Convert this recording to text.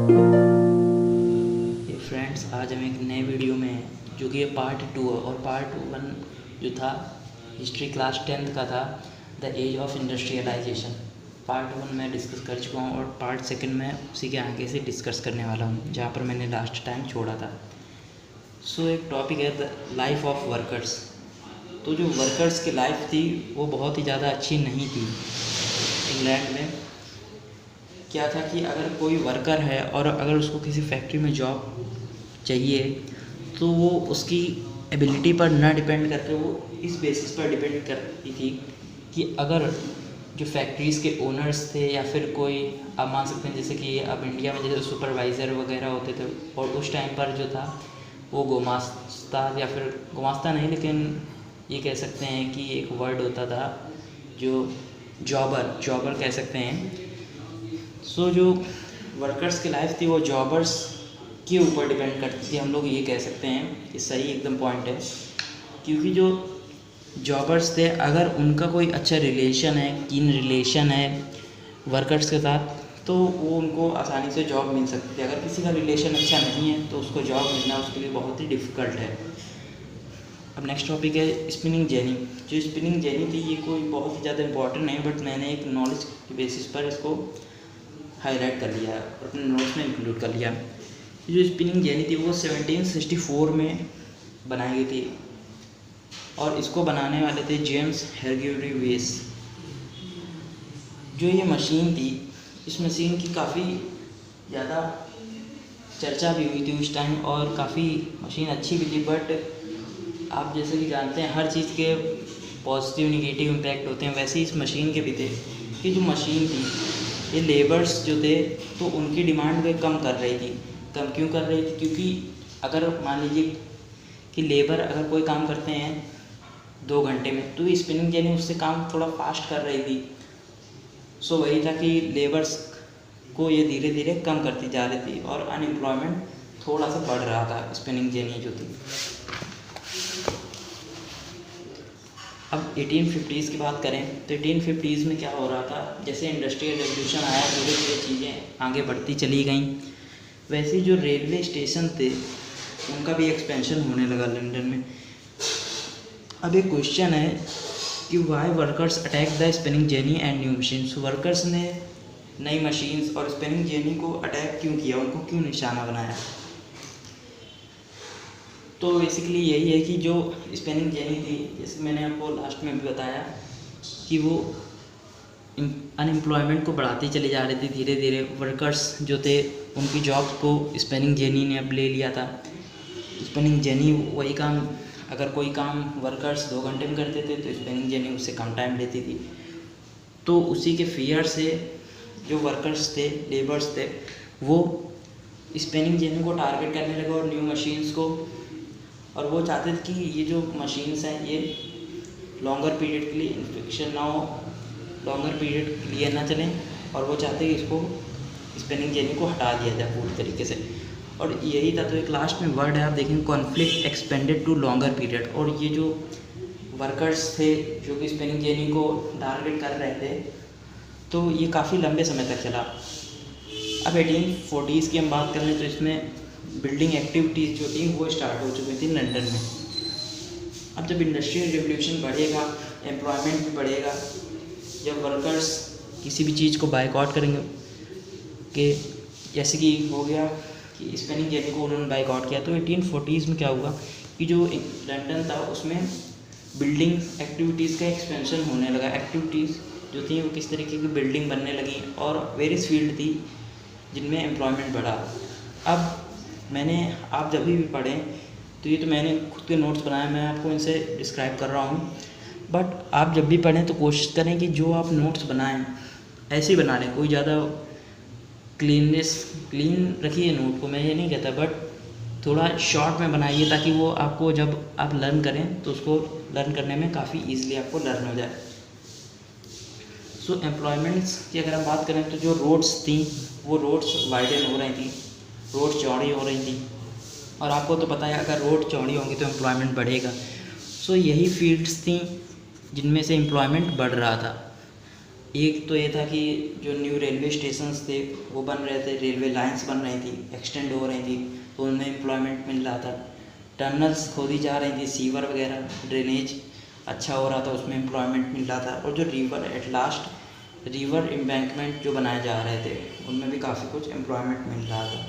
ये फ्रेंड्स, आज हम एक नए वीडियो में हैं जो कि ये पार्ट 2 है। और पार्ट 1 जो था हिस्ट्री क्लास 10th का था, the age of industrialization. Part 1 मैं डिस्कस कर चुका हूँ और पार्ट 2 में उसी के आगे से डिस्कस करने वाला हूँ जहाँ पर मैंने लास्ट टाइम छोड़ा था। सो एक टॉपिक है द लाइफ ऑफ वर्कर्स। तो जो वर्कर्स की लाइफ थी वो बहुत ही ज़्यादा अच्छी नहीं थी। इंग्लैंड में क्या था कि अगर कोई वर्कर है और अगर उसको किसी फैक्ट्री में जॉब चाहिए तो वो उसकी एबिलिटी पर ना डिपेंड करके वो इस बेसिस पर डिपेंड करती थी कि अगर जो फैक्ट्रीज़ के ओनर्स थे या फिर कोई, आप मान सकते हैं जैसे कि अब इंडिया में जैसे सुपरवाइज़र वगैरह होते थे, और उस टाइम पर जो था वो गुमास्ता, या फिर गुमास्ता नहीं लेकिन ये कह सकते हैं कि एक वर्ड होता था जो जॉबर कह सकते हैं। सो जो वर्कर्स की लाइफ थी वो जॉबर्स के ऊपर डिपेंड करती थी, हम लोग ये कह सकते हैं। ये सही एकदम पॉइंट है, क्योंकि जो जॉबर्स थे अगर उनका कोई अच्छा रिलेशन है, कीन रिलेशन है वर्कर्स के साथ, तो वो उनको आसानी से जॉब मिल सकती थी। अगर किसी का रिलेशन अच्छा नहीं है तो उसको जॉब मिलना उसके लिए बहुत ही डिफ़िकल्ट है। अब नेक्स्ट टॉपिक है स्पिनिंग जेनी। जो स्पिनिंग जेनी थी ये कोई बहुत ही ज़्यादा इंपॉर्टेंट नहीं, बट मैंने एक नॉलेज के बेसिस पर इसको हाईलाइट कर लिया है और अपने नोट्स में इंक्लूड कर लिया। जो स्पिनिंग जेनी थी वो 1764 में बनाई गई थी और इसको बनाने वाले थे जेम्स हेरग्यूरी वेस। जो ये मशीन थी, इस मशीन की काफ़ी ज़्यादा चर्चा भी हुई थी उस टाइम और काफ़ी मशीन अच्छी भी थी। बट आप जैसे कि जानते हैं हर चीज़ के पॉजिटिव निगेटिव इम्पैक्ट होते हैं, वैसे ही इस मशीन के भी थे कि जो मशीन थी ये लेबर्स जो थे तो उनकी डिमांड वे कम कर रही थी। कम क्यों कर रही थी? क्योंकि अगर मान लीजिए कि लेबर अगर कोई काम करते हैं 2 घंटे में, तो स्पिनिंग जेनी उससे काम थोड़ा फास्ट कर रही थी। सो वही था कि लेबर्स को ये धीरे धीरे कम करती जा रही थी और अनएम्प्लॉयमेंट थोड़ा सा बढ़ रहा था स्पिनिंग जेनी जो थी। अब 1850s की बात करें तो 1850s में क्या हो रहा था, जैसे इंडस्ट्रियल रेवोल्यूशन आया धीरे धीरे चीज़ें आगे बढ़ती चली गईं। वैसे ही जो रेलवे स्टेशन थे उनका भी एक्सपेंशन होने लगा लंदन में। अब एक क्वेश्चन है कि why workers attack the spinning jenny and new machines. Workers ने नई मशीन्स और स्पिनिंग जेनी को अटैक क्यों किया, उनको क्यों निशाना बनाया? तो बेसिकली यही है कि जो स्पिनिंग जेनी थी, जैसे मैंने आपको लास्ट में भी बताया कि वो अनएम्प्लॉयमेंट को बढ़ाती चली जा रही थी धीरे धीरे। वर्कर्स जो थे उनकी जॉब्स को स्पिनिंग जेनी ने अब ले लिया था। स्पिनिंग जेनी वही काम, अगर कोई काम वर्कर्स 2 घंटे में करते थे तो स्पिनिंग जेनी उससे कम टाइम लेती थी। तो उसी के फियर से जो वर्कर्स थे, लेबर्स थे, वो स्पिनिंग जेनी को टारगेट करने लगे और न्यू मशीन्स को। और वो चाहते थे कि ये जो मशीन्स हैं ये लॉन्गर पीरियड के लिए इन्फेक्शन ना हो, लॉन्गर पीरियड के लिए ना चलें, और वो चाहते कि इसको स्पिनिंग जेनी को हटा दिया जाए पूरी तरीके से। और यही था। तो एक लास्ट में वर्ड है, आप देखेंगे conflict expanded to longer period. और ये जो वर्कर्स थे जो कि स्पिनिंग जेनी को टारगेट कर रहे थे, तो ये काफ़ी लंबे समय तक चला। अब 1840s की हम बात करें तो इसमें बिल्डिंग एक्टिविटीज़ जो थी वो स्टार्ट हो चुकी थी लंदन में। अब जब इंडस्ट्रियल रिवोल्यूशन बढ़ेगा, एम्प्लॉयमेंट भी बढ़ेगा, जब वर्कर्स किसी भी चीज़ को बायकॉट करेंगे, कि जैसे कि हो गया कि स्पिनिंग जेनी को उन्होंने बायकॉट किया, तो 1840s में क्या हुआ कि जो लंदन था उसमें बिल्डिंग एक्टिविटीज़ का एक्सपेंशन होने लगा। एक्टिविटीज़ जो थी वो किस तरीके की बिल्डिंग बनने लगी और वेरियस फील्ड थी जिनमें एम्प्लॉयमेंट बढ़ा। अब आप जब भी पढ़ें तो ये तो मैंने खुद के नोट्स बनाए, मैं आपको इनसे डिस्क्राइब कर रहा हूँ। बट आप जब भी पढ़ें तो कोशिश करें कि जो आप नोट्स बनाएं ऐसे ही बना लें, कोई ज़्यादा क्लीन रखिए नोट को, मैं ये नहीं कहता, बट थोड़ा शॉर्ट में बनाइए ताकि वो आपको जब आप लर्न करें तो उसको लर्न करने में काफ़ी ईजिली आपको लर्न हो जाए। सो एम्प्लॉयमेंट्स की अगर हम बात करें तो जो रोड्स थी वो रोड्स वाइडन हो रही थी, रोड चौड़ी हो रही थी, और आपको तो पता है अगर रोड चौड़ी होंगी तो एम्प्लॉयमेंट बढ़ेगा। सो यही फील्ड्स थी जिनमें से एम्प्लॉयमेंट बढ़ रहा था। एक तो ये था कि जो न्यू रेलवे स्टेशंस थे वो बन रहे थे, रेलवे लाइंस बन रही थी, एक्सटेंड हो रही थी, तो उनमें एम्प्लॉयमेंट मिल रहा था। टनल्स खोदी जा रही थी, सीवर वगैरह ड्रेनेज अच्छा हो रहा था, उसमें एम्प्लॉयमेंट मिल रहा था। और जो river at last river embankment जो बनाए जा रहे थे उनमें भी काफ़ी कुछ एम्प्लॉयमेंट मिल रहा था।